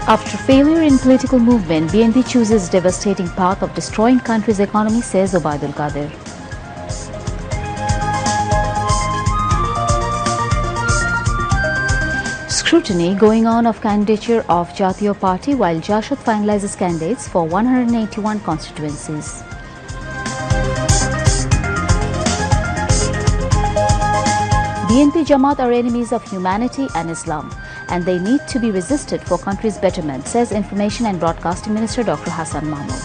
After failure in political movement, BNP chooses devastating path of destroying country's economy, says Obaidul Qadir. Scrutiny going on of candidature of Jatiyo Party while Jashad finalizes candidates for 181 constituencies. BNP Jamaat are enemies of humanity and Islam, and they need to be resisted for country's betterment, says Information and Broadcasting Minister Dr. Hassan Mahmood.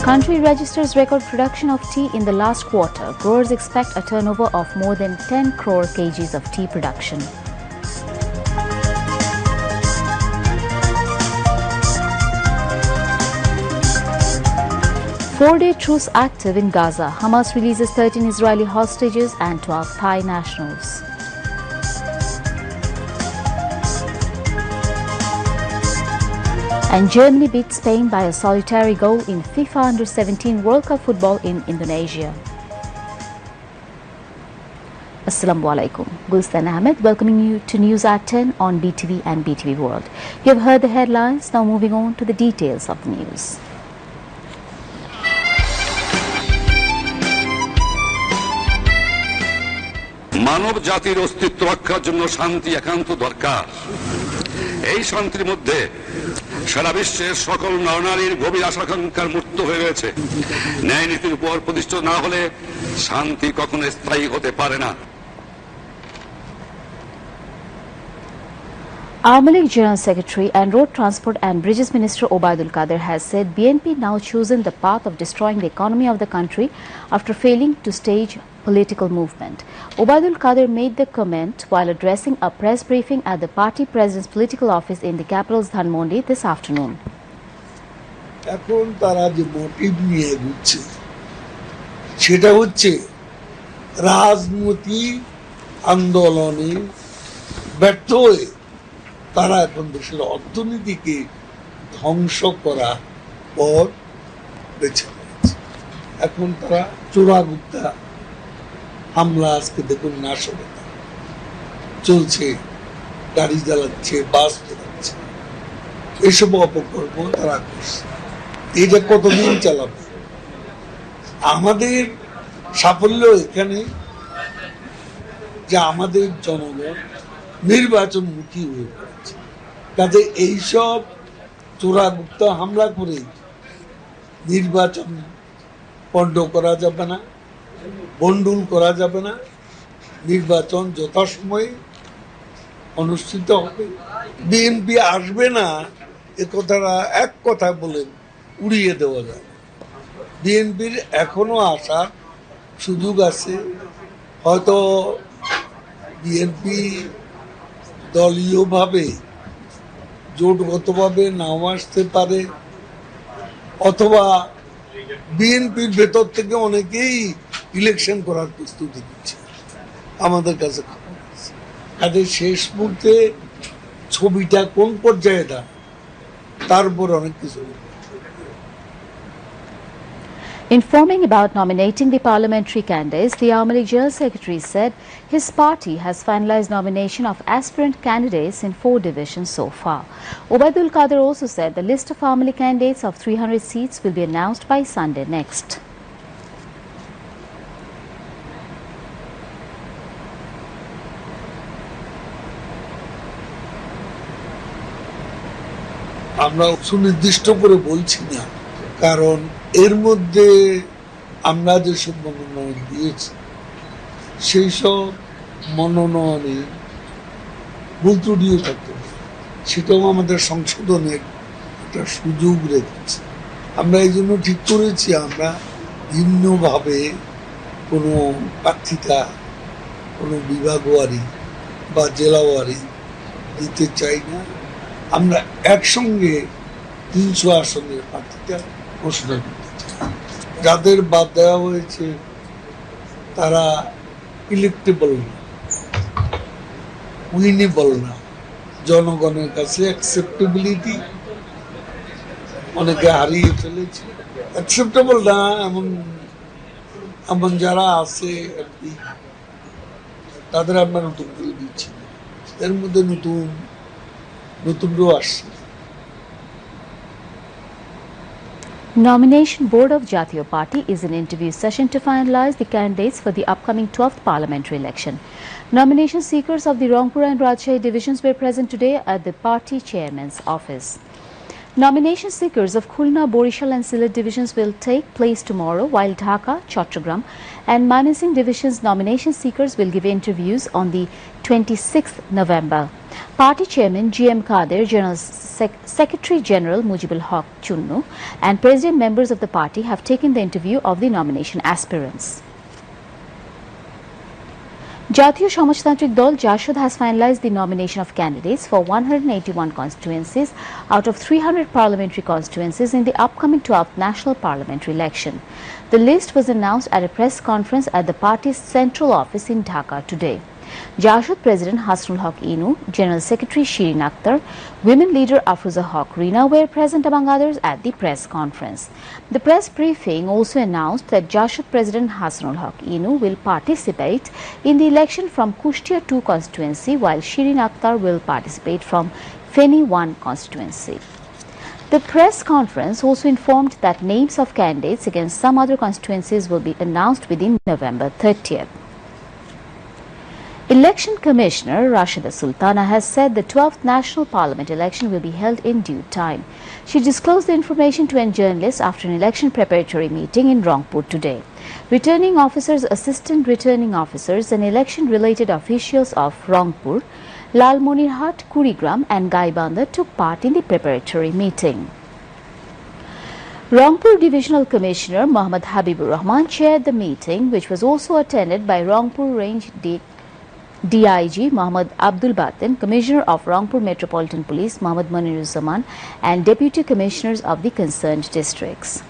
Country registers record production of tea in the last quarter. Growers expect a turnover of more than 10 crore kgs of tea production. Four-day truce active in Gaza. Hamas releases 13 Israeli hostages and 12 Thai nationals. And Germany beats Spain by a solitary goal in FIFA Under-17 World Cup football in Indonesia. Assalamu alaikum. Gulstan Ahmed welcoming you to News at 10 on BTV and BTV World. You have heard the headlines, now moving on to the details of the news. মানব জাতির অস্তিত্ব রক্ষার জন্য শান্তি একান্ত দরকার। এই শান্তির মধ্যে সারা বিশ্বের সকল নরনারীর গভীর আশা-আকাঙ্ক্ষার মূর্ত হয়ে রয়েছে। ন্যায় নীতির উপর প্রতিষ্ঠিত না হলে শান্তি কখনো স্থায়ী হতে পারে না। Awami League General Secretary and Road Transport and Bridges Minister Obaidul Qadir has said BNP now chosen the path of destroying the economy of the country after failing to stage political movement. Obaidul Qadir made the comment while addressing a press briefing at the party president's political office in the capital's Dhanmondi this afternoon. এখন তারা যে motive নিয়ে ঘুরছে সেটা হচ্ছে রাজনৈতিক আন্দোলনে ব্যর্থ হয়ে তারা এখন দেশের অর্থনীতিকে ধ্বংস করা পথ বেছে নিয়েছে। এখন তারা চোরাগুপ্তা হামলা, আজকে দেখুন নাশকতা চলছে, গাড়ি জ্বালাচ্ছে, বাস চালাচ্ছে, এসব অপকর্ম তারা করছে। এটা কতদিন চালাবে? আমাদের সাফল্য এখানে যে আমাদের জনগণ নির্বাচনমুখী হয়ে পড়েছে। কাজে এইসব চোরাগুপ্তা হামলা করে নির্বাচন পণ্ড করা যাবে না, বন্ডুল করা যাবে না। নির্বাচন যথাসময়ে অনুষ্ঠিত হবে। বিএনপি আসবে না এ কথাটা এক কথা বলে উড়িয়ে দেওয়া যায়। বিএনপির এখনো আসার সুযোগ আছে। হয়তো বিএনপি দলীয়ভাবে জোটগতভাবে নাও আসতে পারে, অথবা বিএনপির ভেতর থেকে অনেকেই ইলেকশন করার প্রস্তুতি নিচ্ছে, আমাদের কাছে খবর আছে। কাজে শেষ মুহূর্তে ছবিটা কোন পর্যায়ে দাঁড়ায় তার উপর অনেক কিছু। Informing about nominating the parliamentary candidates, the Awami League General Secretary said his party has finalized nomination of aspirant candidates in 4 divisions so far. Obaidul Qadir also said the list of Awami League candidates of 300 seats will be announced by Sunday next. আমরা সুনির্দিষ্ট করে বলছি না, কারণ এর মধ্যে আমরা যেসব মনোনয়ন দিয়েছি সেই সব মনোনয়নে ভুল ত্রুটিও থাকতে পারে, সেটাও আমাদের সংশোধনের একটা সুযোগ রেখেছে। আমরা এই জন্য ঠিক করেছি আমরা ভিন্নভাবে কোনো প্রার্থিতা, কোনো বিভাগওয়ারি বা জেলাওয়ারি দিতে চাই না। আমরা একসঙ্গে 300 আসনের প্রার্থীটা ঘোষণা করতে চাই। যাদের বাদ দেওয়া হয়েছে তারা ইলেক্টেবল না, উইনেবল না, জনগণের কাছে অ্যাকসেপ্টেবিলিটি অনেকে হারিয়ে ফেলেছে। অ্যাকসেপ্টেবল না এমন যারা আছে আর কি, তাদের আমরা নতুন করে দিচ্ছি, এর মধ্যে নতুনরাও আসছে। Nomination Board of Jatiya Party is in interview session to finalize the candidates for the upcoming 12th parliamentary election. Nomination seekers of the Rangpur and Rajshahi divisions were present today at the party chairman's office. Nomination seekers of Khulna, Borishal and Sylhet divisions will take place tomorrow, while Dhaka, Chattogram and Manesing divisions nomination seekers will give interviews on the 26th November. Party Chairman G.M. Kader, General Secretary General Mujibul Haq Chunnu and President members of the party have taken the interview of the nomination aspirants. Jatiya Samajtantrik Dol Jashud has finalized the nomination of candidates for 181 constituencies out of 300 parliamentary constituencies in the upcoming 12th national parliamentary election. The list was announced at a press conference at the party's central office in Dhaka today. Jashud President Hasnul Haq Inu, General Secretary Shirin Akhtar, Women Leader Afruza Haq Rina were present among others at the press conference. The press briefing also announced that Jashud President Hasnul Haq Inu will participate in the election from Kushtia 2 constituency, while Shirin Akhtar will participate from Feni 1 constituency. The press conference also informed that names of candidates against some other constituencies will be announced within November 30th. Election Commissioner Rashida Sultana has said the 12th National Parliament election will be held in due time. She disclosed the information to journalists after an election preparatory meeting in Rangpur today. Returning officers, assistant returning officers and election-related officials of Rangpur, Lalmonirhat, Kurigram and Gaibandha took part in the preparatory meeting. Rangpur Divisional Commissioner Mohammad Habibur Rahman chaired the meeting, which was also attended by Rangpur Range DIG Mohammad Abdul Batin, Commissioner of Rangpur Metropolitan Police Mohammad Maniruzzaman and Deputy Commissioners of the concerned districts.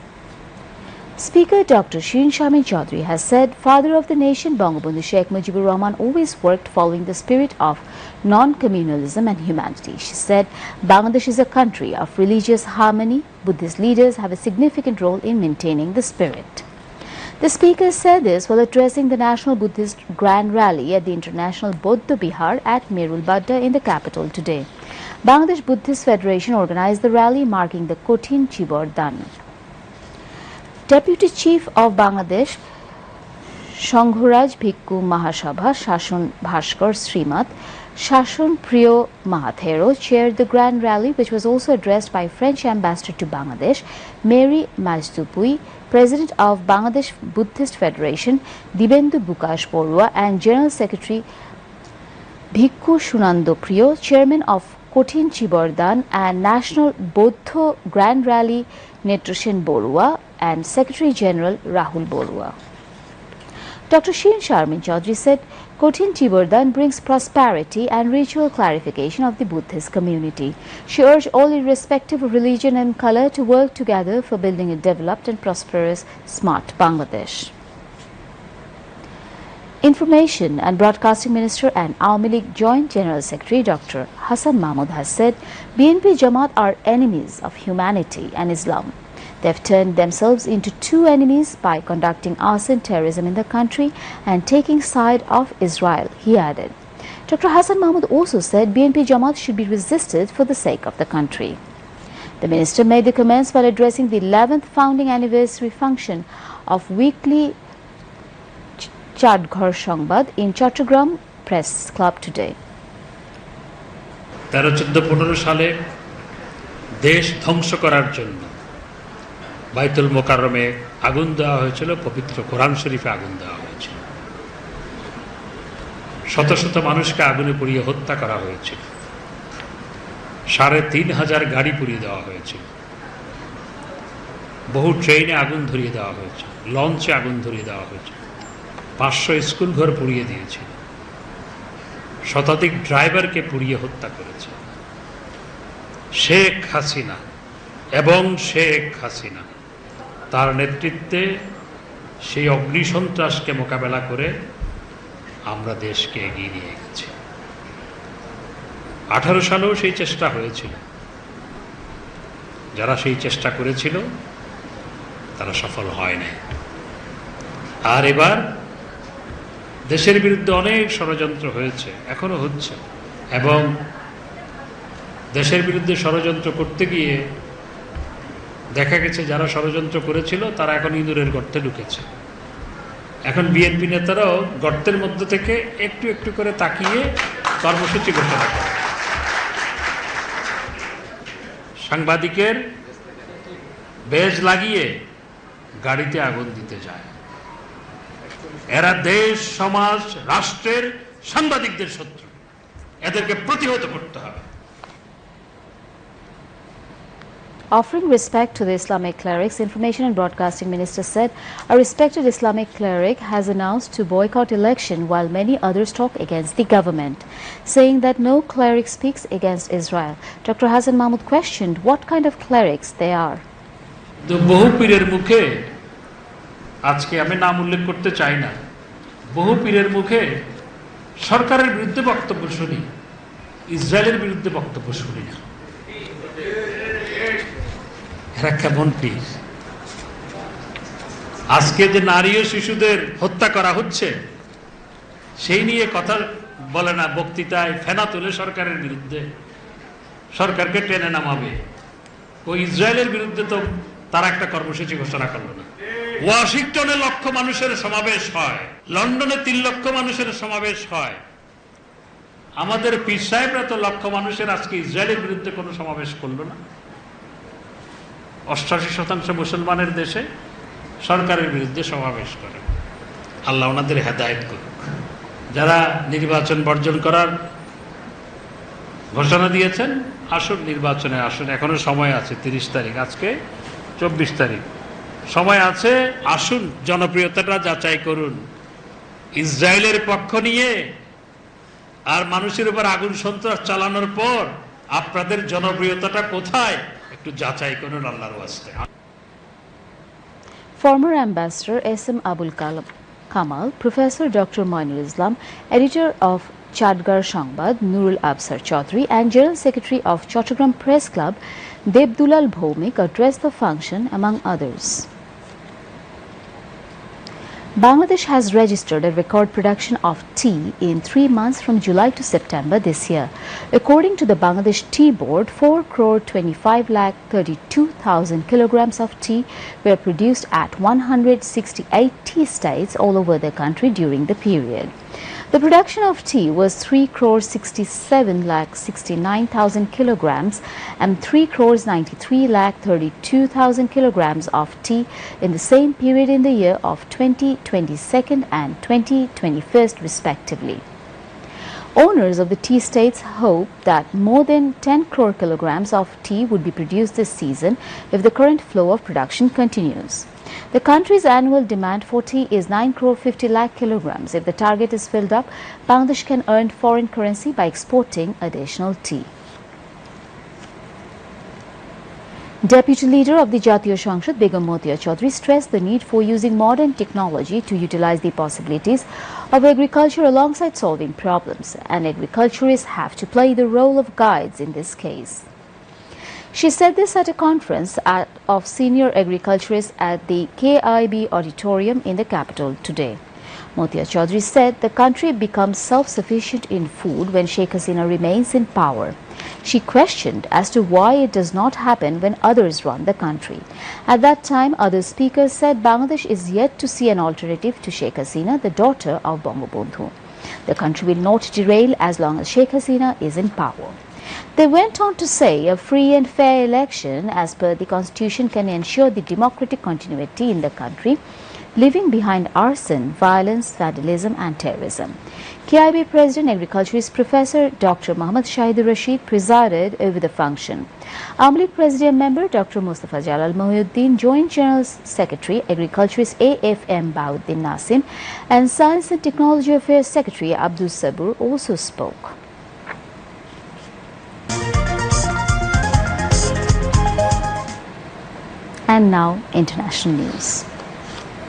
Speaker Dr. Shirin Sharmin Chaudhary has said Father of the Nation Bangabandhu Sheikh Mujibur Rahman always worked following the spirit of non-communalism and humanity. She said Bangladesh is a country of religious harmony. Buddhist leaders have a significant role in maintaining the spirit. The speaker said this while addressing the National Buddhist Grand Rally at the International Bodh Bihar at Merul Badda in the capital today. Bangladesh Buddhist Federation organized the rally marking the Kothin Chibor Dan. Deputy Chief of Bangladesh Shanghuraj Bhikkhu Mahasabha Shashon Bhaskar Srimat Shashon Priyo Mahathero chaired the grand rally, which was also addressed by French Ambassador to Bangladesh Mary Majdupui, President of Bangladesh Buddhist Federation Dibendu Bukash Borua and General Secretary Bhikkhu Shunando Priyo, Chairman of Kothin Chibordan and National Bodho Grand Rally Netroshen Borua and Secretary General Rahul Borua. Dr. Shirin Sharmin Chaudhary said Kothin Chibordan brings prosperity and ritual clarification of the Buddhist community. She urged all, irrespective of religion and color, to work together for building a developed and prosperous smart Bangladesh. Information and Broadcasting Minister and Awami League Joint General Secretary Dr. Hassan Mahmud has said BNP Jamaat are enemies of humanity and Islam. They have turned themselves into two enemies by conducting arson terrorism in the country and taking side of Israel, he added. Dr. Hassan Mahmud also said BNP Jamaat should be resisted for the sake of the country. The minister made the comments while addressing the 11th founding anniversary function of weekly Chadghar Sangbad in Chattogram Press Club today. 13-14 সালে দেশ ধ্বংস করার জন্য বাইতুল মোকাররমে আগুন দেওয়া হয়েছিল, পবিত্র কোরআন শরীফে আগুন দেওয়া হয়েছিল, শত শত মানুষকে আগুনে পুড়িয়ে হত্যা করা হয়েছিল, ৩,৫০০ গাড়ি পুড়িয়ে দেওয়া হয়েছিল, বহু ট্রেনে আগুন ধরিয়ে দেওয়া হয়েছিল, লঞ্চে আগুন ধরিয়ে দেওয়া হয়েছিল, ৫০০ স্কুল ঘর পুড়িয়ে দিয়েছিল, শতাধিক ড্রাইভারকে পুড়িয়ে হত্যা করেছে। শেখ হাসিনা এবং শেখ হাসিনা তার নেতৃত্বে সেই অগ্নিসন্ত্রাসকে মোকাবেলা করে আমরা দেশকে এগিয়ে নিয়ে গেছি। 18 সালেও সেই চেষ্টা হয়েছিল, যারা সেই চেষ্টা করেছিল তারা সফল হয় নাই। আর এবার দেশের বিরুদ্ধে অনেক ষড়যন্ত্র হয়েছে, এখনো হচ্ছে, এবং দেশের বিরুদ্ধে ষড়যন্ত্র করতে গিয়ে দেখা গেছে যারা ষড়যন্ত্র করেছিল তারা এখন ইঁদুরের গর্তে ঢুকেছে। এখন বিএনপি নেতারাও গর্তের মধ্য থেকে একটু একটু করে তাকিয়ে কর্মসূচি ঘোষণা করে, সাংবাদিকের বেজ লাগিয়ে গাড়িতে আগুন দিতে যায়। এরা দেশ, সমাজ, রাষ্ট্রের সাংবাদিকদের শত্রু, এদেরকে প্রতিহত করতে হবে। Offering respect to the Islamic clerics, Information and Broadcasting Minister said a respected Islamic cleric has announced to boycott election while many others talk against the government, saying that no cleric speaks against Israel. Dr. Hassan Mahmood questioned what kind of clerics they are. বহু পীরের মুখে, আজকে আমি নাম উল্লেখ করতে চাই না, বহু পীরের মুখে সরকারের বিরুদ্ধে বক্তব্য শুনি, ইসরায়েলের বিরুদ্ধে বক্তব্য শুনি না। এরা কেমন পীর? আজকে যে নারী ও শিশুদের হত্যা করা হচ্ছে সেই নিয়ে কথা বলে না, বক্তৃতায় ফেনা তুলে সরকারের বিরুদ্ধে, সরকারকে টেনে নামাবে। ও ইসরায়েলের বিরুদ্ধে তো তারা একটা কর্মসূচি ঘোষণা করলো না। ওয়াশিংটনে লক্ষ মানুষের সমাবেশ হয়, লন্ডনে 3 লক্ষ মানুষের সমাবেশ হয়। আমাদের পীর সাহেবরা তো লক্ষ মানুষের আজকে ইসরায়েলের বিরুদ্ধে কোনো সমাবেশ করলো না। 88% মুসলমানের দেশে সরকারের বিরুদ্ধে সমাবেশ করে। আল্লাহ ওনাদের হেদায়েত করুক। যারা নির্বাচন বর্জন করার ঘোষণা দিয়েছেন, আসুন নির্বাচনে আসুন, এখনো সময় আছে। 30 তারিখ, আজকে 24 তারিখ, সময় আছে। আসুন, জনপ্রিয়তাটা যাচাই করুন। ইসরায়েলের পক্ষ নিয়ে আর মানুষের উপর আগুন সন্ত্রাস চালানোর পর আপনাদের জনপ্রিয়তাটা কোথায় একটু যাচাই করুন আল্লাহর ওয়াস্তে। Former Ambassador S.M. Abul Kamal, Professor Dr. Moinul Islam, editor of Chadgar Shangbad, Nurul Absar Chaudhry, and General Secretary of Chattogram Press Club, Debdulal Bhoumik, addressed the function, among others. Bangladesh has registered a record production of tea in 3 months from July to September this year. According to the Bangladesh Tea Board, 4,25,32,000 kilograms of tea were produced at 168 tea estates all over the country during the period. The production of tea was 3,67,69,000 kilograms and 3,93,32,000 kilograms of tea in the same period in the year of 2022 and 2021 respectively. Owners of the tea estates hope that more than 10 crore kilograms of tea would be produced this season if the current flow of production continues. The country's annual demand for tea is 9 crore 50 lakh kilograms. If the target is filled up, Bangladesh can earn foreign currency by exporting additional tea. Deputy Leader of the Jatiya Sangshad, Begum Motia Chaudhry, stressed the need for using modern technology to utilize the possibilities of agriculture alongside solving problems, and agriculturists have to play the role of guides in this case. She said this at a conference of senior agriculturists at the KIB auditorium in the capital today. Motia Chaudhry said the country becomes self-sufficient in food when Sheikh Hasina remains in power. She questioned as to why it does not happen when others run the country. At that time, other speakers said Bangladesh is yet to see an alternative to Sheikh Hasina, the daughter of Bangabandhu. The country will not derail as long as Sheikh Hasina is in power. They went on to say a free and fair election as per the constitution can ensure the democratic continuity in the country, leaving behind arson, violence, vandalism and terrorism. KIB President Agriculturist Professor Dr. Muhammad Shahidur Rashid presided over the function. Amli President Member Dr. Mustafa Jalal Mohiuddin, Joint General Secretary Agriculturist AFM Bauddin Nasim, and Science and Technology Affairs Secretary Abdul Sabur also spoke. And now, international news.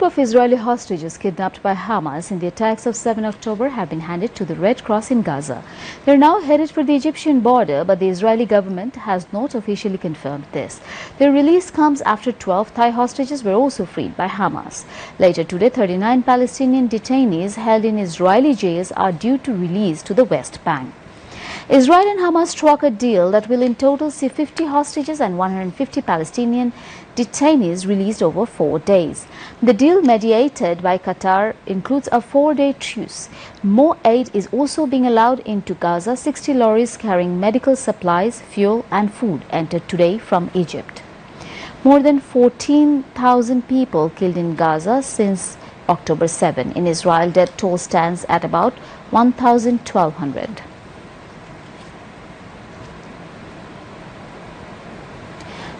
Of Israeli hostages kidnapped by Hamas in the attacks of 7 October have been handed to the Red Cross in Gaza. They are now headed for the Egyptian border, but the Israeli government has not officially confirmed this. Their release comes after 12 Thai hostages were also freed by Hamas. Later today, 39 Palestinian detainees held in Israeli jails are due to release to the West Bank. Israel and Hamas struck a deal that will in total see 50 hostages and 150 Palestinian detainees released over 4 days. The deal, mediated by Qatar, includes a 4-day truce. More aid is also being allowed into Gaza. 60 lorries carrying medical supplies, fuel and food entered today from Egypt. More than 14,000 people killed in Gaza since October 7. In Israel, death toll stands at about 1,200.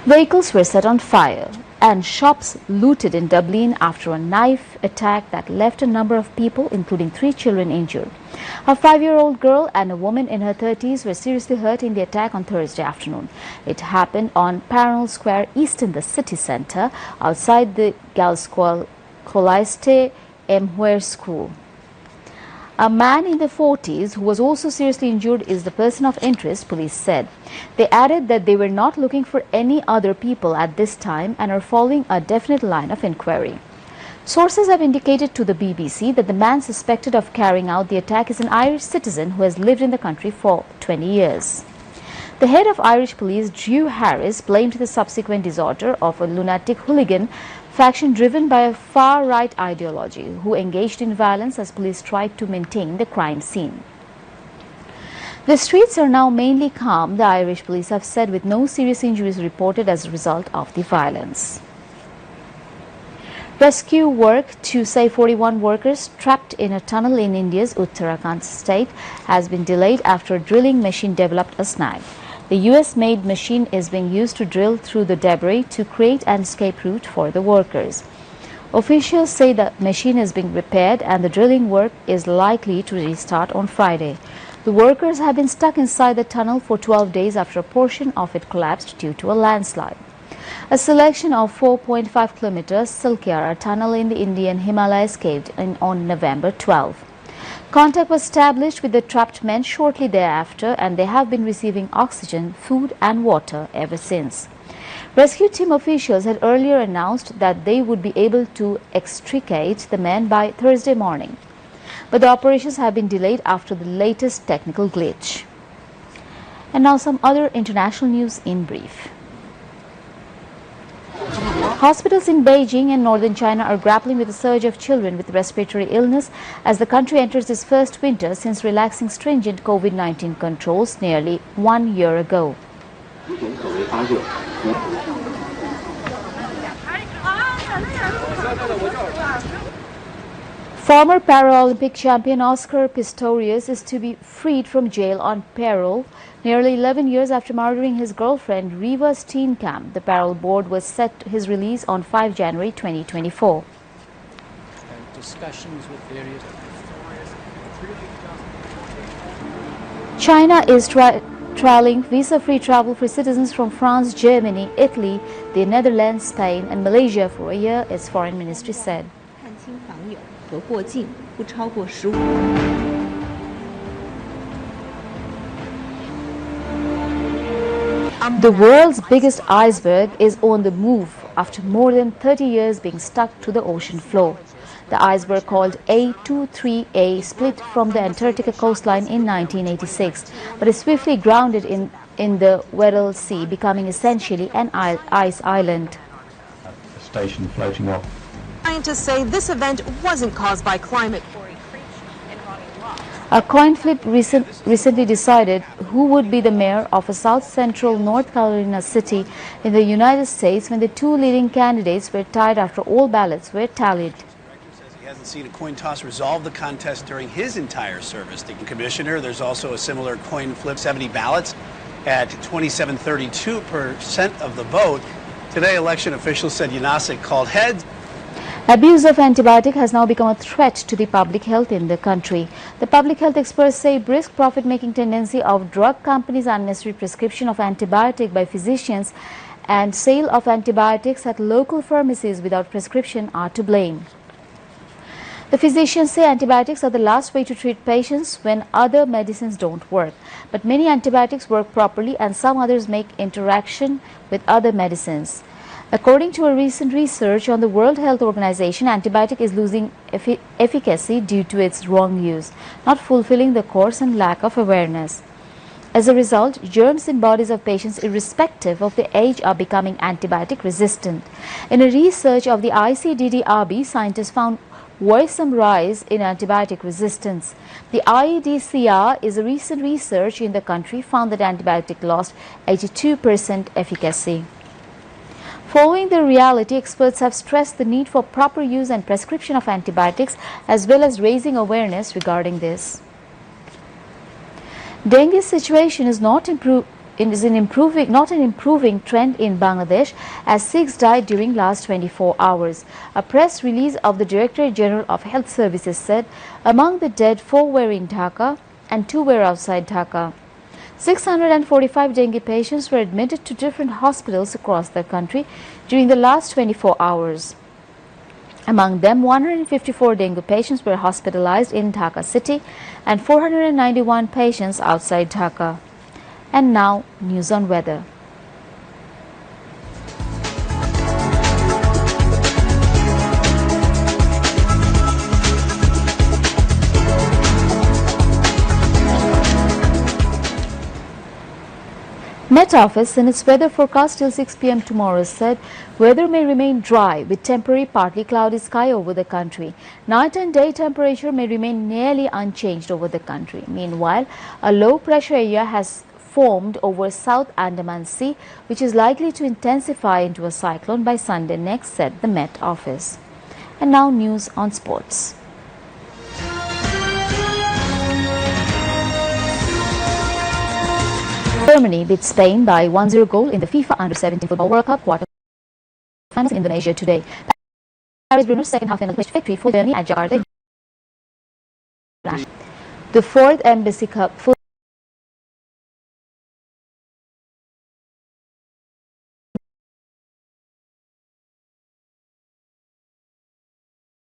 Vehicles were set on fire and shops looted in Dublin after a knife attack that left a number of people, including 3 children, injured. A 5-year-old girl and a woman in her 30s were seriously hurt in the attack on Thursday afternoon. It happened on Parnell Square east in the city centre, outside the Galsqual Colaiste Emhuer School. A man in the 40s who was also seriously injured is the person of interest, police said. They added that they were not looking for any other people at this time and are following a definite line of inquiry. Sources have indicated to the BBC that the man suspected of carrying out the attack is an Irish citizen who has lived in the country for 20 years. The head of Irish police, Drew Harris, blamed the subsequent disorder of a lunatic hooligan faction driven by a far-right ideology who engaged in violence as police tried to maintain the crime scene. The streets are now mainly calm, the Irish police have said, with no serious injuries reported as a result of the violence. Rescue work to save 41 workers trapped in a tunnel in India's Uttarakhand state has been delayed after a drilling machine developed a snag. The US-made machine is being used to drill through the debris to create an escape route for the workers. Officials say the machine is being repaired and the drilling work is likely to restart on Friday. The workers have been stuck inside the tunnel for 12 days after a portion of it collapsed due to a landslide. A selection of 4.5 kilometers Silkyara tunnel in the Indian Himalayas caved in on November 12. Contact was established with the trapped men shortly thereafter, and they have been receiving oxygen, food and water ever since. Rescue team officials had earlier announced that they would be able to extricate the men by Thursday morning, but the operations have been delayed after the latest technical glitch. And now some other international news in brief. Hospitals in Beijing and northern China are grappling with a surge of children with respiratory illness as the country enters its first winter since relaxing stringent COVID-19 controls nearly 1 year ago. Former Paralympic champion Oscar Pistorius is to be freed from jail on parole nearly 11 years after murdering his girlfriend Riva Steenkamp. The parole board was set his release on 5 January 2024. Discussions with various China is trialing visa-free travel for citizens from France, Germany, Italy, the Netherlands, Spain and Malaysia for a year, its foreign ministry said. The world's biggest iceberg is on the move after more than 30 years being stuck to the ocean floor. The iceberg, called A23A, split from the Antarctica coastline in 1986, but is swiftly grounded in the Weddell Sea, becoming essentially an ice island. A station floating off. Scientists say this event wasn't caused by climate. A coin flip recently decided who would be the mayor of a south-central North Carolina city in the United States when the two leading candidates were tied after all ballots were tallied. He hasn't seen a coin toss resolve the contest during his entire service. The commissioner, there's also a similar coin flip, 70 ballots at 27.32% of the vote. Today, election officials said Yanasic called heads. Abuse of antibiotic has now become a threat to the public health in the country. The public health experts say brisk profit-making tendency of drug companies' unnecessary prescription of antibiotic by physicians and sale of antibiotics at local pharmacies without prescription are to blame. The physicians say antibiotics are the last way to treat patients when other medicines don't work. But many antibiotics work properly and some others make interaction with other medicines. According to a recent research on the World Health Organization, antibiotic is losing efficacy due to its wrong use, not fulfilling the course and lack of awareness. As a result, germs in bodies of patients irrespective of the age are becoming antibiotic resistant. In a research of the ICDD-RB, scientists found worrisome rise in antibiotic resistance. The IEDCR is a recent research in the country found that antibiotic lost 82% efficacy. Following the reality, experts have stressed the need for proper use and prescription of antibiotics as well as raising awareness regarding this. Dengue situation is not an improving trend in Bangladesh as 6 died during last 24 hours. A press release of the Directorate General of Health Services said among the dead 4 were in Dhaka and 2 were outside Dhaka. 645 dengue patients were admitted to different hospitals across the country during the last 24 hours. Among them, 154 dengue patients were hospitalized in Dhaka city and 491 patients outside Dhaka. And now, news on weather. Met Office in its weather forecast till 6 p.m. tomorrow said weather may remain dry with temporary partly cloudy sky over the country. Night and day temperature may remain nearly unchanged over the country. Meanwhile, a low pressure area has formed over South Andaman Sea, which is likely to intensify into a cyclone by Sunday next, said the Met Office. And now news on sports. Germany beat Spain by 1-0 goal in the FIFA Under-17 Football World Cup quarter-finals in Indonesia today. Paris Bruno's second half finished victory for Germany at Jarrah. The 4th Embassy Cup